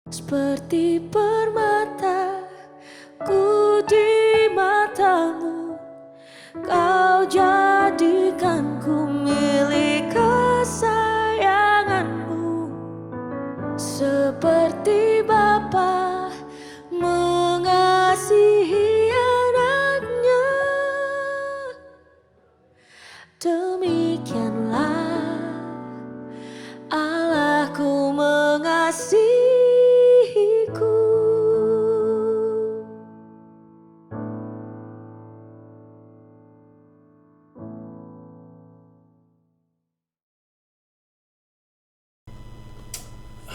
Seperti permata ku di matamu, kau jadikanku milik kesayanganmu. Seperti Bapa mengasihi anaknya, demikianlah Allahku mengasihiku.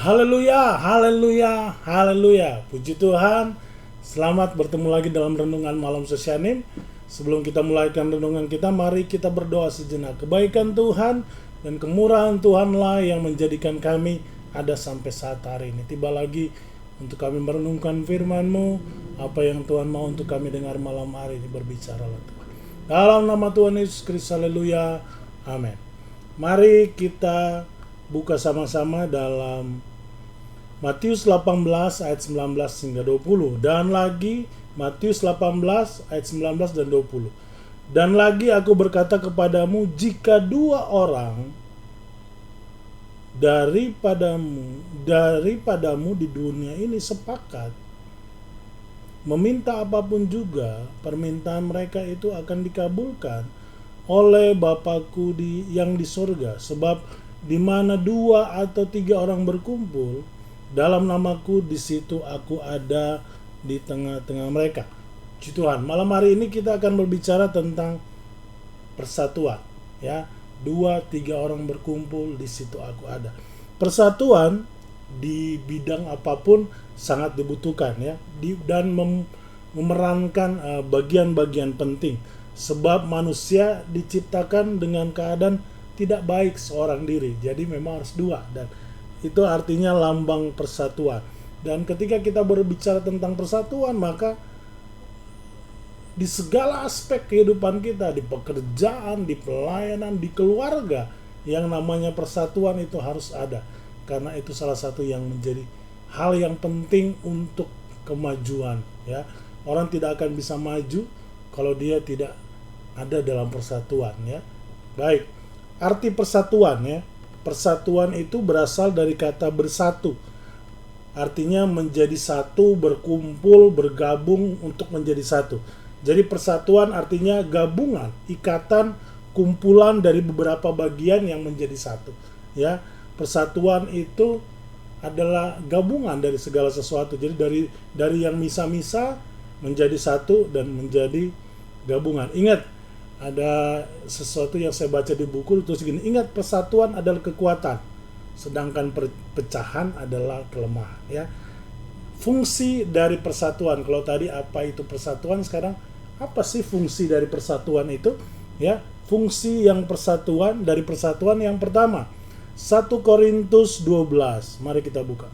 Haleluya, haleluya, haleluya. Puji Tuhan. Selamat bertemu lagi dalam renungan malam Sosyanim. Sebelum kita mulaikan renungan kita, mari kita berdoa sejenak. Kebaikan Tuhan dan kemurahan Tuhanlah yang menjadikan kami ada sampai saat hari ini. Tiba lagi untuk kami merenungkan firman-Mu. Apa yang Tuhan mau untuk kami dengar malam hari ini, berbicaralah Tuhan. Dalam nama Tuhan Yesus Kristus, haleluya, amin. Mari kita buka sama-sama dalam Matius 18 ayat 19 hingga 20. Dan lagi Matius 18 ayat 19 dan 20. Dan lagi aku berkata kepadamu, jika dua orang daripadamu di dunia ini sepakat meminta apapun juga, permintaan mereka itu akan dikabulkan oleh Bapakku yang di surga. Sebab di mana 2 atau 3 orang berkumpul dalam namaku, di situ aku ada di tengah-tengah mereka. Puji Tuhan. Malam hari ini kita akan berbicara tentang persatuan, ya. 2-3 orang berkumpul, di situ aku ada. Persatuan di bidang apapun sangat dibutuhkan, ya, dan memerankan bagian-bagian penting. Sebab manusia diciptakan dengan keadaan tidak baik seorang diri, jadi memang harus 2, dan itu artinya lambang persatuan. Dan ketika kita berbicara tentang persatuan, maka di segala aspek kehidupan kita, di pekerjaan, di pelayanan, di keluarga, yang namanya persatuan itu harus ada, karena itu salah satu yang menjadi hal yang penting untuk kemajuan, ya. Orang tidak akan bisa maju kalau dia tidak ada dalam persatuan, ya. Baik, arti persatuan, ya. Persatuan itu berasal dari kata bersatu. Artinya menjadi satu, berkumpul, bergabung untuk menjadi satu. Jadi persatuan artinya gabungan, ikatan, kumpulan dari beberapa bagian yang menjadi satu, ya. Persatuan itu adalah gabungan dari segala sesuatu. Jadi dari yang misa-misa menjadi satu dan menjadi gabungan. Ingat, ada sesuatu yang saya baca di buku, terus gini, ingat, persatuan adalah kekuatan, sedangkan pecahan adalah kelemahan, ya. Fungsi dari persatuan, kalau tadi apa itu persatuan, sekarang apa sih fungsi dari persatuan itu, ya? Fungsi yang dari persatuan yang pertama, 1 Korintus 12. Mari kita buka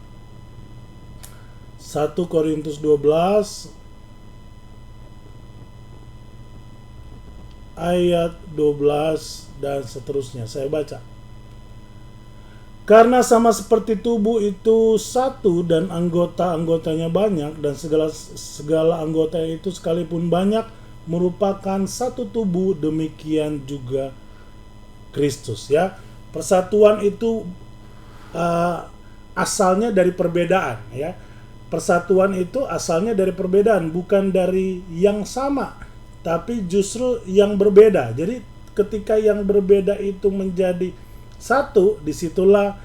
1 Korintus 12 ayat 12 dan seterusnya. Saya baca. Karena sama seperti tubuh itu satu dan anggota-anggotanya banyak, dan segala anggota itu sekalipun banyak merupakan satu tubuh, demikian juga Kristus, ya. Persatuan itu asalnya dari perbedaan, ya. Persatuan itu asalnya dari perbedaan, bukan dari yang sama, tapi justru yang berbeda. Jadi ketika yang berbeda itu menjadi satu, disitulah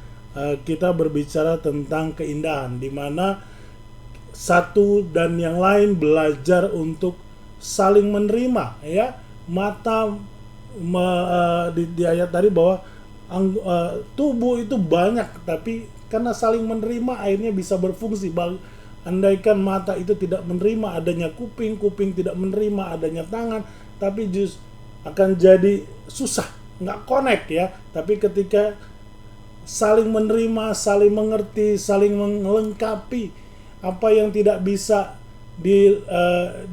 kita berbicara tentang keindahan, di mana satu dan yang lain belajar untuk saling menerima, ya. Di ayat tadi bahwa tubuh itu banyak, tapi karena saling menerima akhirnya bisa berfungsi. Andaikan mata itu tidak menerima adanya kuping, kuping tidak menerima adanya tangan, tapi justru akan jadi susah, nggak connect, ya. Tapi ketika saling menerima, saling mengerti, saling melengkapi, apa yang tidak bisa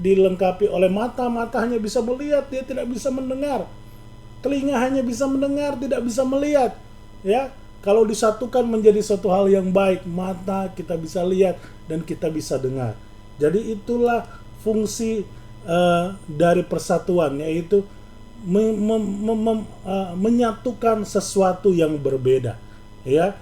dilengkapi oleh mata hanya bisa melihat, dia tidak bisa mendengar. Telinga hanya bisa mendengar, tidak bisa melihat, ya. Kalau disatukan menjadi suatu hal yang baik, mata kita bisa lihat dan kita bisa dengar. Jadi itulah fungsi dari persatuan, yaitu menyatukan sesuatu yang berbeda, ya,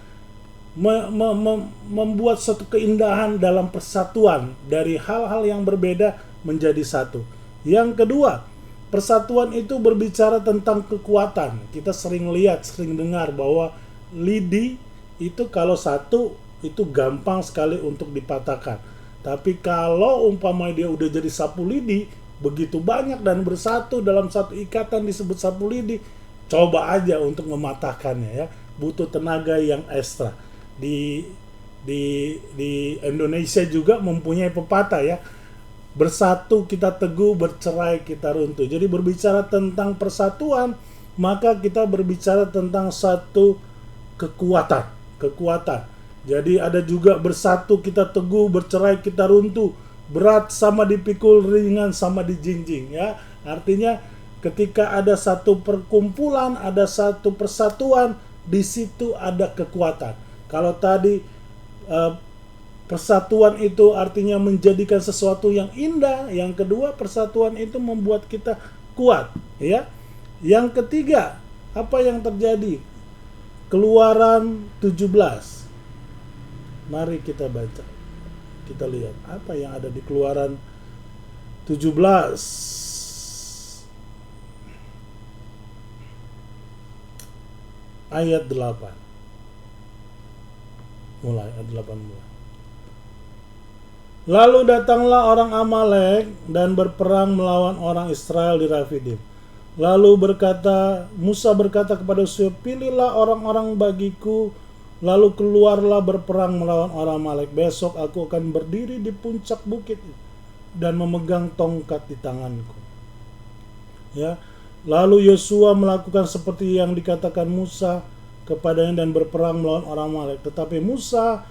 membuat suatu keindahan dalam persatuan dari hal-hal yang berbeda menjadi satu. Yang kedua, persatuan itu berbicara tentang kekuatan. Kita sering lihat, sering dengar bahwa lidi itu kalau satu itu gampang sekali untuk dipatahkan. Tapi kalau umpamanya dia udah jadi sapu lidi, begitu banyak dan bersatu dalam satu ikatan disebut sapu lidi, coba aja untuk mematahkannya, ya. Butuh tenaga yang ekstra. Di Indonesia juga mempunyai pepatah, ya. Bersatu kita teguh, bercerai kita runtuh. Jadi berbicara tentang persatuan, maka kita berbicara tentang satu kekuatan. Jadi ada juga bersatu kita teguh, bercerai kita runtuh, berat sama dipikul, ringan sama dijinjing, ya. Artinya ketika ada satu perkumpulan, ada satu persatuan, di situ ada kekuatan. Kalau tadi persatuan itu artinya menjadikan sesuatu yang indah, yang kedua persatuan itu membuat kita kuat, ya. Yang ketiga, apa yang terjadi? Keluaran 17. Mari kita baca. Kita lihat apa yang ada di Keluaran 17. Ayat 8. Mulai ayat 8 mulai. Lalu datanglah orang Amalek dan berperang melawan orang Israel di Rafidim. Lalu Musa berkata kepada Yosua, pilihlah orang-orang bagiku, lalu keluarlah berperang melawan orang Amalek. Besok aku akan berdiri di puncak bukit dan memegang tongkat di tanganku. Ya. Lalu Yosua melakukan seperti yang dikatakan Musa kepadanya dan berperang melawan orang Amalek. Tetapi Musa,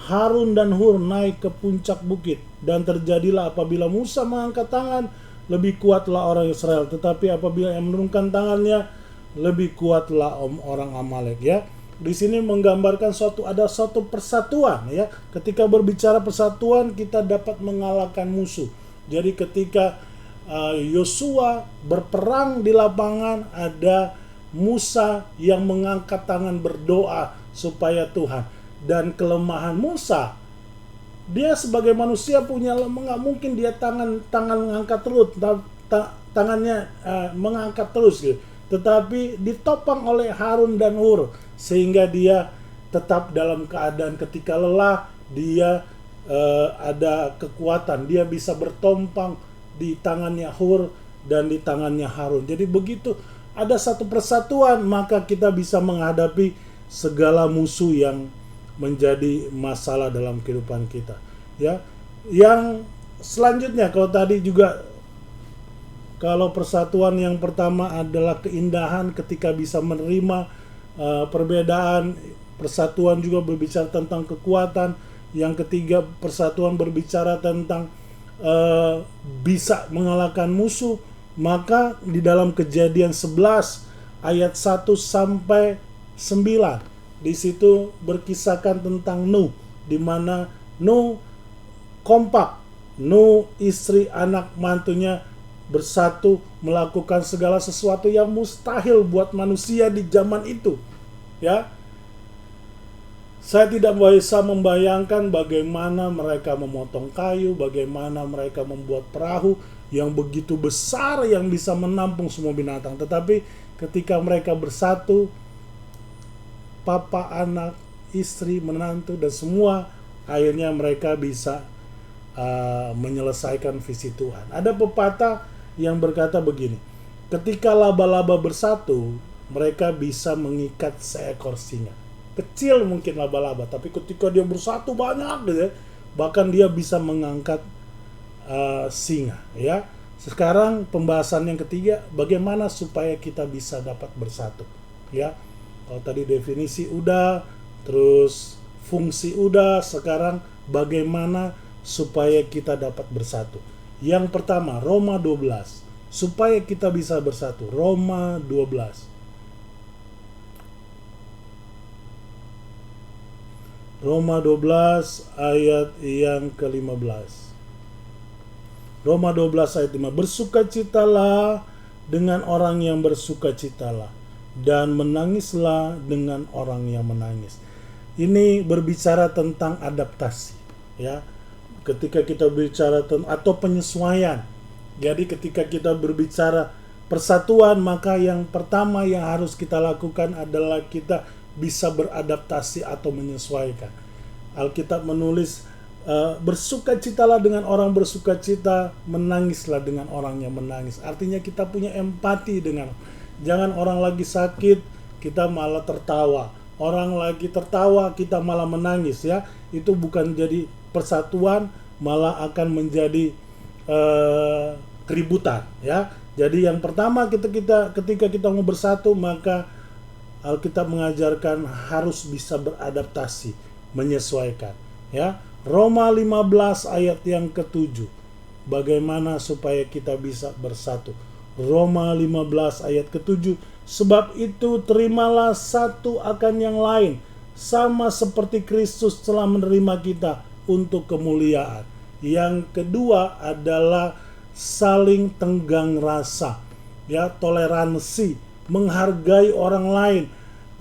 Harun dan Hur naik ke puncak bukit, dan terjadilah apabila Musa mengangkat tangan, lebih kuatlah orang Israel, tetapi apabila yang menurunkan tangannya, lebih kuatlah orang Amalek, ya. Di sini menggambarkan ada suatu persatuan, ya. Ketika berbicara persatuan, kita dapat mengalahkan musuh. Jadi ketika Yosua berperang di lapangan, ada Musa yang mengangkat tangan berdoa supaya Tuhan. Dan kelemahan Musa, dia sebagai manusia nggak mungkin dia tangan mengangkat terus, tangannya mengangkat terus gitu. Tetapi ditopang oleh Harun dan Hur, sehingga dia tetap dalam keadaan ketika lelah, dia ada kekuatan, dia bisa bertompang di tangannya Hur dan di tangannya Harun. Jadi begitu ada satu persatuan, maka kita bisa menghadapi segala musuh yang menjadi masalah dalam kehidupan kita, ya. Yang selanjutnya, kalau tadi juga, kalau persatuan yang pertama adalah keindahan ketika bisa menerima perbedaan, persatuan juga berbicara tentang kekuatan. Yang ketiga, persatuan berbicara tentang bisa mengalahkan musuh. Maka di dalam Kejadian 11 ayat 1 sampai 9, di situ berkisahkan tentang Nuh, di mana Nuh kompak, Nuh, istri, anak, mantunya bersatu melakukan segala sesuatu yang mustahil buat manusia di zaman itu, ya. Saya tidak bisa membayangkan bagaimana mereka memotong kayu, bagaimana mereka membuat perahu yang begitu besar yang bisa menampung semua binatang. Tetapi ketika mereka bersatu, papa, anak, istri, menantu, dan semua, akhirnya mereka bisa menyelesaikan visi Tuhan. Ada pepatah yang berkata begini, ketika laba-laba bersatu, mereka bisa mengikat seekor singa. Kecil mungkin laba-laba, tapi ketika dia bersatu banyak, gitu, bahkan dia bisa mengangkat singa, ya. Sekarang pembahasan yang ketiga, bagaimana supaya kita bisa dapat bersatu, ya. Kalau tadi definisi udah, terus fungsi udah, sekarang bagaimana supaya kita dapat bersatu. Yang pertama, Roma 12. Supaya kita bisa bersatu, Roma 12. Roma 12 ayat yang ke-15. Roma 12 ayat 5. Bersukacitalah dengan orang yang bersukacitalah, dan menangislah dengan orang yang menangis. Ini berbicara tentang adaptasi, ya. Ketika kita berbicara atau penyesuaian. Jadi ketika kita berbicara persatuan, maka yang pertama yang harus kita lakukan adalah kita bisa beradaptasi atau menyesuaikan. Alkitab menulis bersukacitalah dengan orang bersukacita, menangislah dengan orang yang menangis. Artinya kita punya empati dengan, jangan orang lagi sakit kita malah tertawa, orang lagi tertawa kita malah menangis, ya. Itu bukan jadi persatuan, malah akan menjadi keributan, ya. Jadi yang pertama ketika kita mau bersatu, maka Alkitab mengajarkan harus bisa beradaptasi, menyesuaikan, ya. Roma 15 ayat yang ke-7. Bagaimana supaya kita bisa bersatu? Roma 15 ayat ke-7. Sebab itu terimalah satu akan yang lain, sama seperti Kristus telah menerima kita untuk kemuliaan. Yang kedua adalah saling tenggang rasa, ya, toleransi, menghargai orang lain,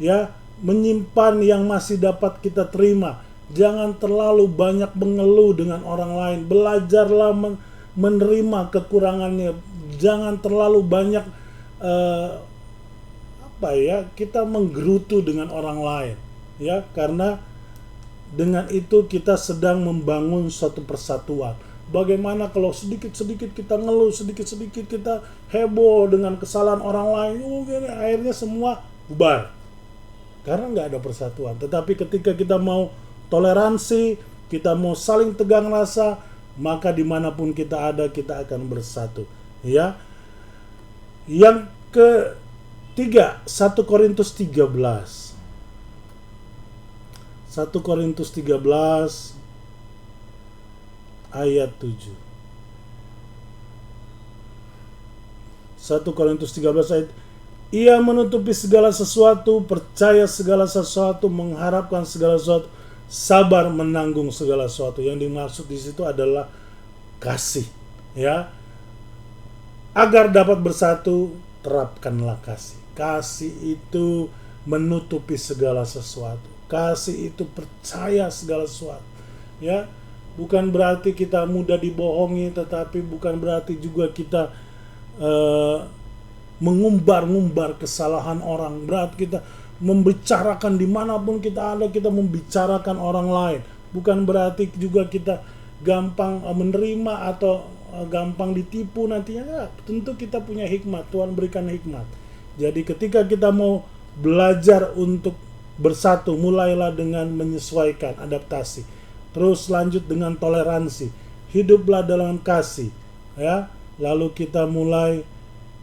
ya, menyimpan yang masih dapat kita terima. Jangan terlalu banyak mengeluh dengan orang lain. Belajarlah menerima kekurangannya. Jangan terlalu banyak kita menggerutu dengan orang lain, ya, karena dengan itu kita sedang membangun suatu persatuan. Bagaimana kalau sedikit-sedikit kita ngeluh, sedikit-sedikit kita heboh dengan kesalahan orang lain, akhirnya semua bubar, karena nggak ada persatuan. Tetapi ketika kita mau toleransi, kita mau saling tegang rasa, maka dimanapun kita ada, kita akan bersatu, ya. Yang ketiga, 1 Korintus 13. 1 Korintus 13 ayat 7. 1 Korintus 13 ayat. Ia menutupi segala sesuatu, percaya segala sesuatu, mengharapkan segala sesuatu, sabar menanggung segala sesuatu. Yang dimaksud di situ adalah kasih, ya. Agar dapat bersatu, terapkanlah kasih. Kasih itu menutupi segala sesuatu. Kasih itu percaya segala sesuatu, ya. Bukan berarti kita mudah dibohongi, tetapi bukan berarti juga kita mengumbar-ngumbar kesalahan orang. Berarti kita membicarakan dimanapun kita ada, kita membicarakan orang lain. Bukan berarti juga kita gampang menerima atau gampang ditipu nantinya. Ya, tentu kita punya hikmat, Tuhan berikan hikmat. Jadi ketika kita mau belajar untuk bersatu, mulailah dengan menyesuaikan, adaptasi. Terus lanjut dengan toleransi. Hiduplah dalam kasih, ya. Lalu kita mulai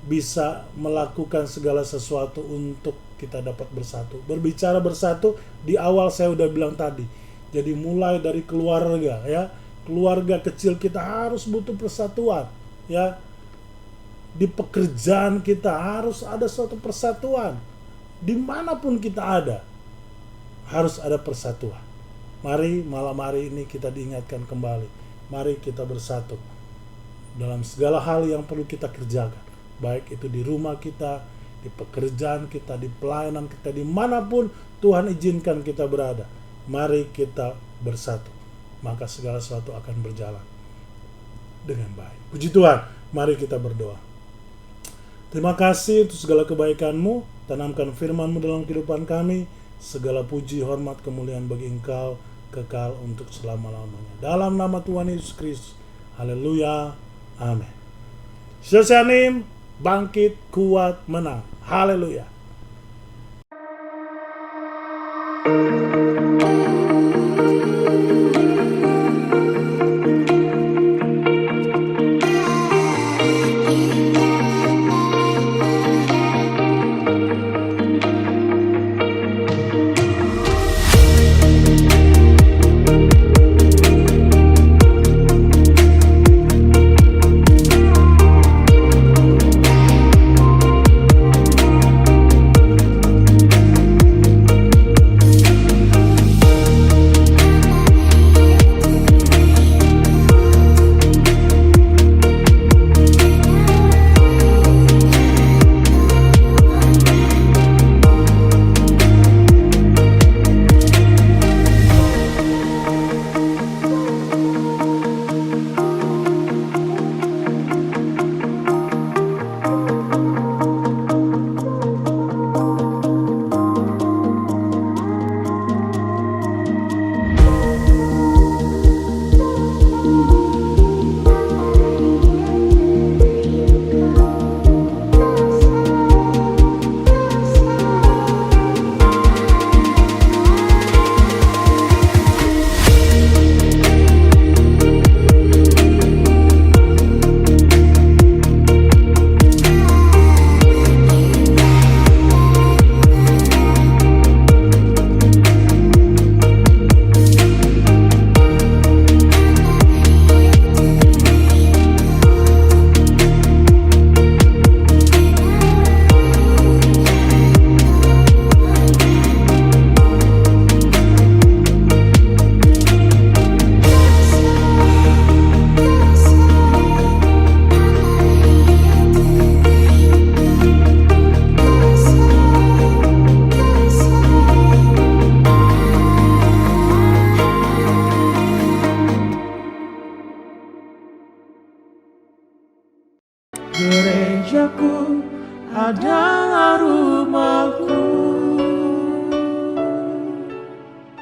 bisa melakukan segala sesuatu untuk kita dapat bersatu. Berbicara bersatu, di awal saya udah bilang tadi. Jadi mulai dari keluarga, ya. Keluarga kecil kita harus butuh persatuan, ya. Di pekerjaan kita harus ada suatu persatuan. Dimanapun kita ada, harus ada persatuan. Mari malam hari ini kita diingatkan kembali. Mari kita bersatu dalam segala hal yang perlu kita kerjakan. Baik itu di rumah kita, di pekerjaan kita, di pelayanan kita, dimanapun Tuhan izinkan kita berada. Mari kita bersatu. Maka segala sesuatu akan berjalan dengan baik. Puji Tuhan, mari kita berdoa. Terima kasih untuk segala kebaikan-Mu. Tanamkan firman-Mu dalam kehidupan kami. Segala puji, hormat, kemuliaan bagi Engkau kekal untuk selama-lamanya. Dalam nama Tuhan Yesus Kristus. Haleluya. Amin. Shalom, bangkit, kuat, menang. Haleluya. gerejaku adalah rumahku.